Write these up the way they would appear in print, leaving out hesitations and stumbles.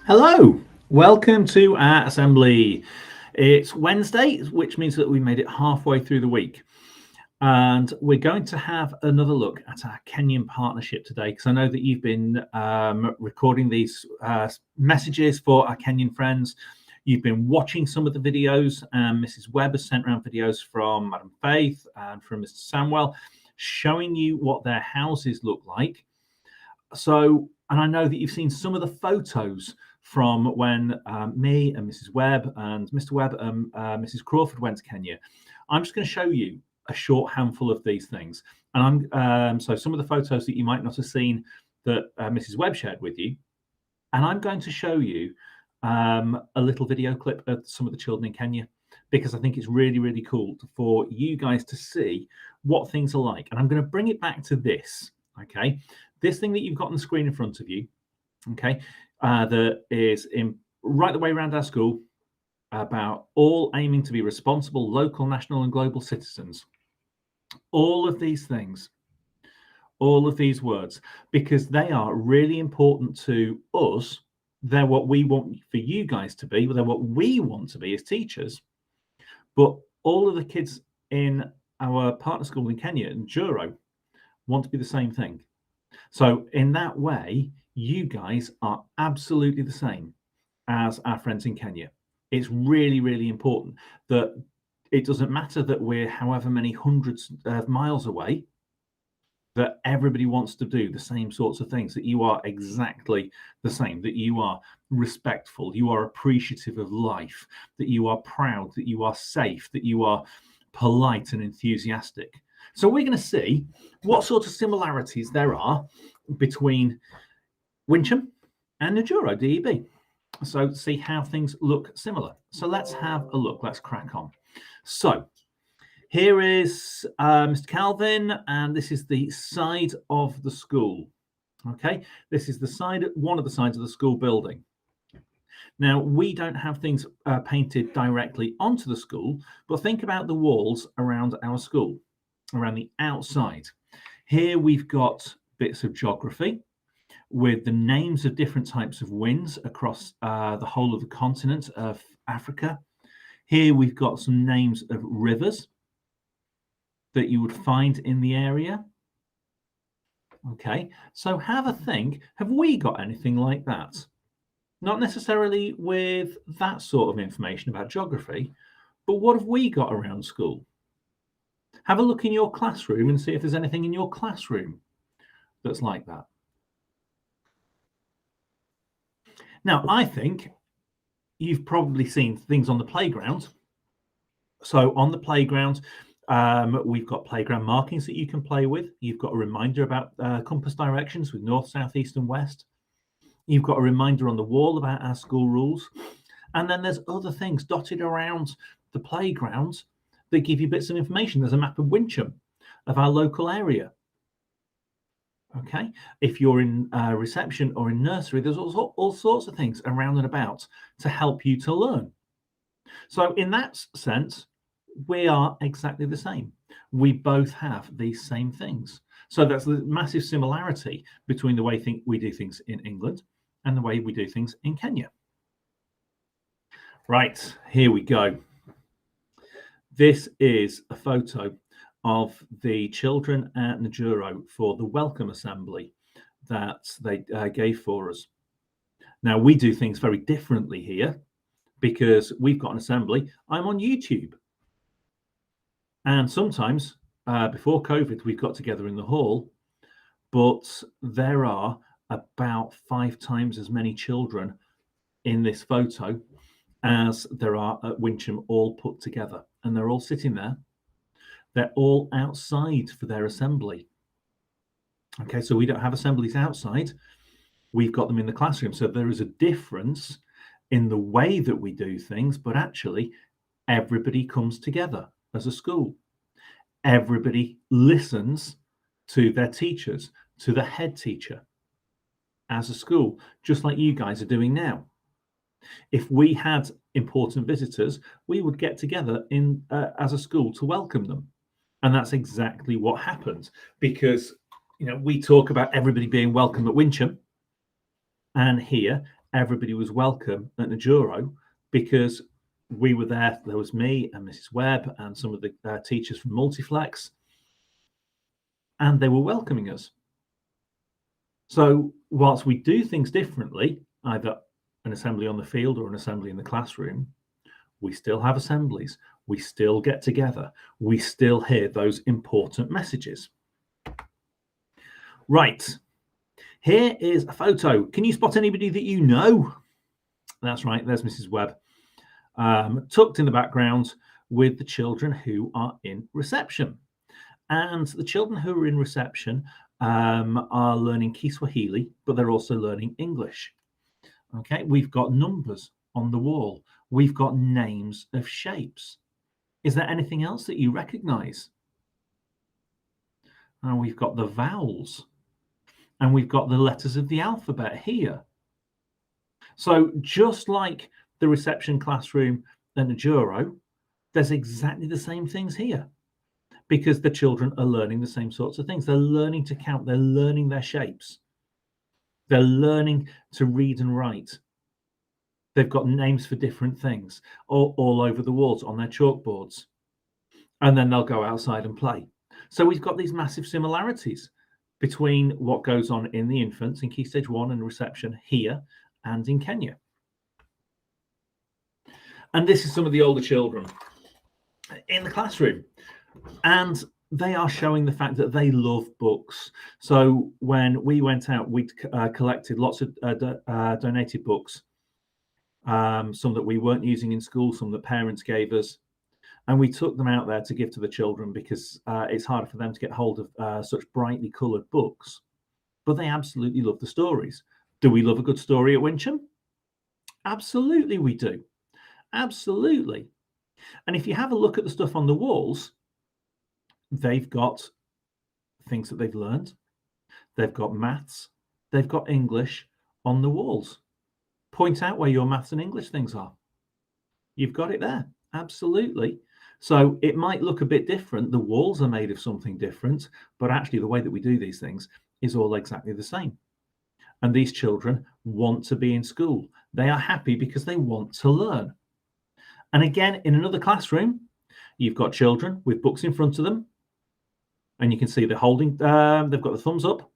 Hello, welcome to our assembly. It's Wednesday, which means that we made it halfway through the week. And we're going to have another look at our Kenyan partnership today, because I know that you've been recording these messages for our Kenyan friends. You've been watching some of the videos, and Mrs. Webb has sent around videos from Madam Faith and from Mr. Samuel showing you what their houses look like. So, and I know that you've seen some of the photos from when me and Mrs. Webb and Mr. Webb and Mrs. Crawford went to Kenya. I'm just going to show you a short handful of these things. And so some of the photos that you might not have seen that Mrs. Webb shared with you. And I'm going to show you a little video clip of some of the children in Kenya, because I think it's really, really cool for you guys to see what things are like. And I'm going to bring it back to this, okay? This thing that you've got on the screen in front of you, okay, that is in right the way around our school, about all aiming to be responsible local, national, and global citizens. All of these things, all of these words, because they are really important to us. They're what we want for you guys to be. They're what we want to be as teachers. But all of the kids in our partner school in Kenya, in Juro, want to be the same thing. So in that way, you guys are absolutely the same as our friends in Kenya. It's really, really important that it doesn't matter that we're however many hundreds of miles away, that everybody wants to do the same sorts of things, that you are exactly the same, that you are respectful, you are appreciative of life, that you are proud, that you are safe, that you are polite and enthusiastic. So we're going to see what sort of similarities there are between Wincham and Najuro DEB. So see how things look similar. So let's have a look. Let's crack on. So here is Mr. Calvin, and this is the side of the school. Okay, this is the side, one of the sides of the school building. Now, we don't have things painted directly onto the school, but think about the walls around our school, around the outside. Here we've got bits of geography with the names of different types of winds across the whole of the continent of Africa. Here we've got some names of rivers that you would find in the area. Okay, so have a think. Have we got anything like that? Not necessarily with that sort of information about geography, but what have we got around school? Have a look in your classroom and see if there's anything in your classroom that's like that. Now, I think you've probably seen things on the playground. So on the playground, we've got playground markings that you can play with. You've got a reminder about compass directions with north, south, east, and west. You've got a reminder on the wall about our school rules. And then there's other things dotted around the playground that give you bits of information. There's a map of Wincham, of our local area. Okay, if you're in reception or in nursery, there's all sorts of things around and about to help you to learn. So in that sense, we are exactly the same. We both have these same things. So that's the massive similarity between the way we do things in England and the way we do things in Kenya. Right, here we go. This is a photo of the children at Najuro for the welcome assembly that they gave for us. Now, we do things very differently here because we've got an assembly. I'm on YouTube. And sometimes, before COVID, we've got together in the hall, but there are about 5 times as many children in this photo as there are at Wincham, all put together. And they're all sitting there. They're all outside for their assembly. Okay, so we don't have assemblies outside. We've got them in the classroom. So there is a difference in the way that we do things, but actually everybody comes together as a school. Everybody listens to their teachers, to the head teacher as a school, just like you guys are doing now. If we had important visitors, we would get together in as a school to welcome them. And that's exactly what happened, because we talk about everybody being welcome at Wincham, and here everybody was welcome at Najuro because we were there. There was me and Mrs. Webb and some of the teachers from Multiflex, and they were welcoming us. So whilst we do things differently, either an assembly on the field or an assembly in the classroom, we still have assemblies. We still get together. We still hear those important messages. Right. Here is a photo. Can you spot anybody that you know? That's right. There's Mrs. Webb, tucked in the background with the children who are in reception. And the children who are in reception are learning Kiswahili, but they're also learning English. Okay, we've got numbers on the wall. We've got names of shapes. Is there anything else that you recognize? And we've got the vowels. And we've got the letters of the alphabet here. So just like the reception classroom at Najuro, there's exactly the same things here because the children are learning the same sorts of things. They're learning to count. They're learning their shapes. They're learning to read and write. They've got names for different things all over the walls on their chalkboards. And then they'll go outside and play. So we've got these massive similarities between what goes on in the infants in Key Stage 1 and reception here and in Kenya. And this is some of the older children in the classroom. And they are showing the fact that they love books. So when we went out, we collected lots of donated books, some that we weren't using in school, some that parents gave us. And we took them out there to give to the children because it's harder for them to get hold of such brightly coloured books. But they absolutely love the stories. Do we love a good story at Wincham? Absolutely we do. Absolutely. And if you have a look at the stuff on the walls, they've got things that they've learned. They've got maths. They've got English on the walls. Point out where your maths and English things are. You've got it there. Absolutely. So it might look a bit different. The walls are made of something different, but actually the way that we do these things is all exactly the same. And these children want to be in school. They are happy because they want to learn. And again, in another classroom, you've got children with books in front of them. And you can see they're holding, they've got the thumbs up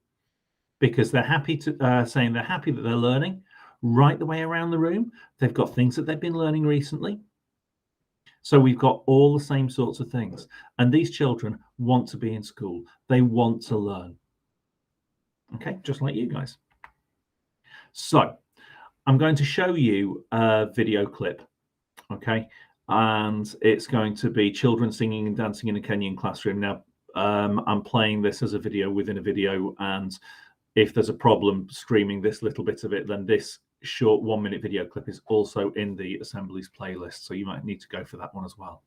because they're happy to, saying they're happy that they're learning. Right the way around the room, they've got things that they've been learning recently. So we've got all the same sorts of things. And these children want to be in school. They want to learn. Okay, just like you guys. So I'm going to show you a video clip. Okay, and it's going to be children singing and dancing in a Kenyan classroom. Now, I'm playing this as a video within a video, and if there's a problem streaming this little bit of it, then this short 1-minute video clip is also in the Assemblies playlist, so you might need to go for that one as well.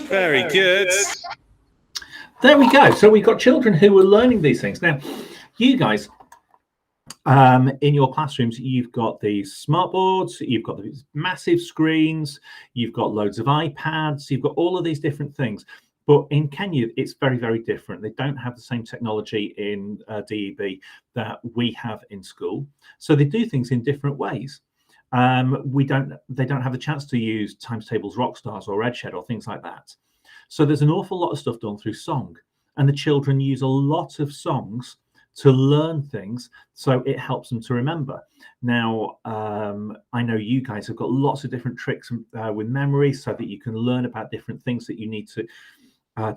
Very good. There we go. So we've got children who are learning these things. Now, you guys, in your classrooms, you've got these smart boards, you've got these massive screens, you've got loads of iPads, you've got all of these different things. But in Kenya, it's very, very different. They don't have the same technology in DEB that we have in school. So they do things in different ways. They don't have the chance to use Times Tables Rockstars or Redshed or things like that. So there's an awful lot of stuff done through song, and the children use a lot of songs to learn things, so it helps them to remember. Now, I know you guys have got lots of different tricks with memory so that you can learn about different things that you need to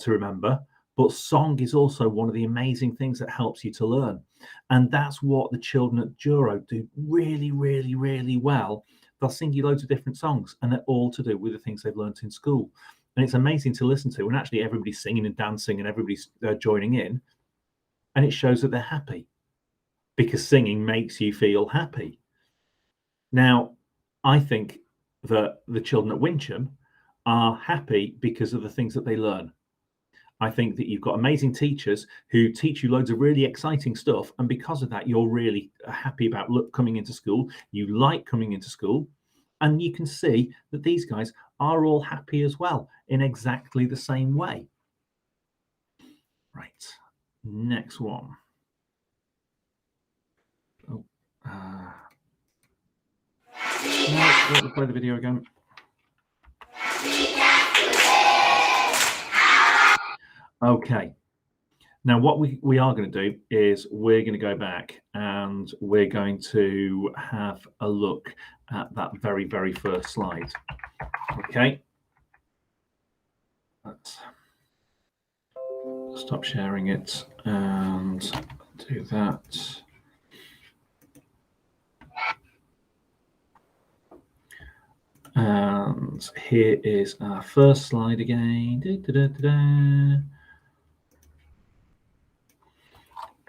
remember. But song is also one of the amazing things that helps you to learn. And that's what the children at Juro do really, really, really well. They'll sing you loads of different songs, and they're all to do with the things they've learnt in school. And it's amazing to listen to when actually everybody's singing and dancing and everybody's joining in. And it shows that they're happy, because singing makes you feel happy. Now, I think that the children at Wincham are happy because of the things that they learn. I think that you've got amazing teachers who teach you loads of really exciting stuff. And because of that, you're really happy about coming into school. You like coming into school. And you can see that these guys are all happy as well in exactly the same way. Right. Next one. Oh, no, we'll play the video again. Okay. Now, what we are going to do is we're going to go back and we're going to have a look at that very, very first slide. Okay. Let's stop sharing it and do that. And here is our first slide again.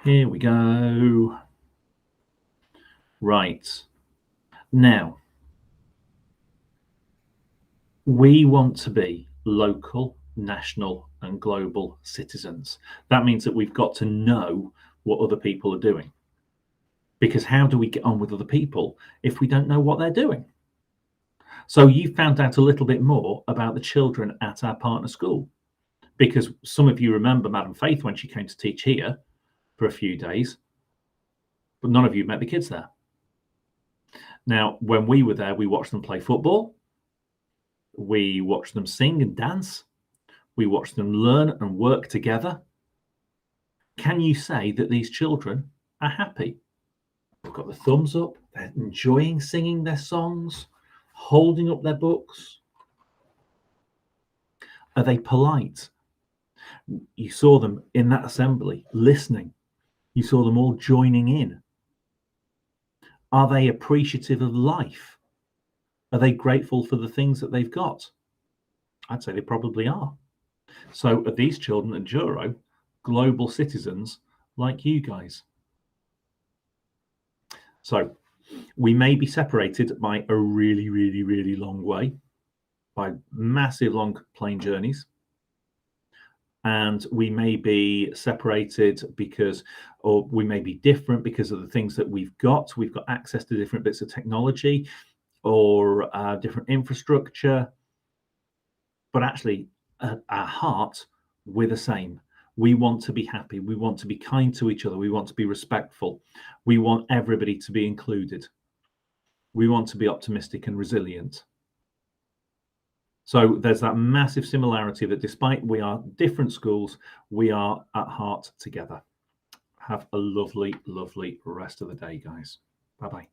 Here we go. Right. Now, we want to be local, national, and global citizens. That means that we've got to know what other people are doing. Because how do we get on with other people if we don't know what they're doing? So you found out a little bit more about the children at our partner school, because some of you remember Madam Faith when she came to teach here for a few days, but none of you met the kids there. Now, when we were there, we watched them play football. We watched them sing and dance. We watched them learn and work together. Can you say that these children are happy? They've got the thumbs up. They're enjoying singing their songs, holding up their books. Are they polite? You saw them in that assembly listening. You saw them all joining in. Are they appreciative of life? Are they grateful for the things that they've got? I'd say they probably are. So are these children at Juro global citizens like you guys? So we may be separated by a really, really, really long way, by massive long plane journeys. And we may be separated because, or we may be different because of the things that we've got. We've got access to different bits of technology or different infrastructure. But actually, at our heart, we're the same. We want to be happy. We want to be kind to each other. We want to be respectful. We want everybody to be included. We want to be optimistic and resilient. So there's that massive similarity that despite we are different schools, we are at heart together. Have a lovely, lovely rest of the day, guys. Bye-bye.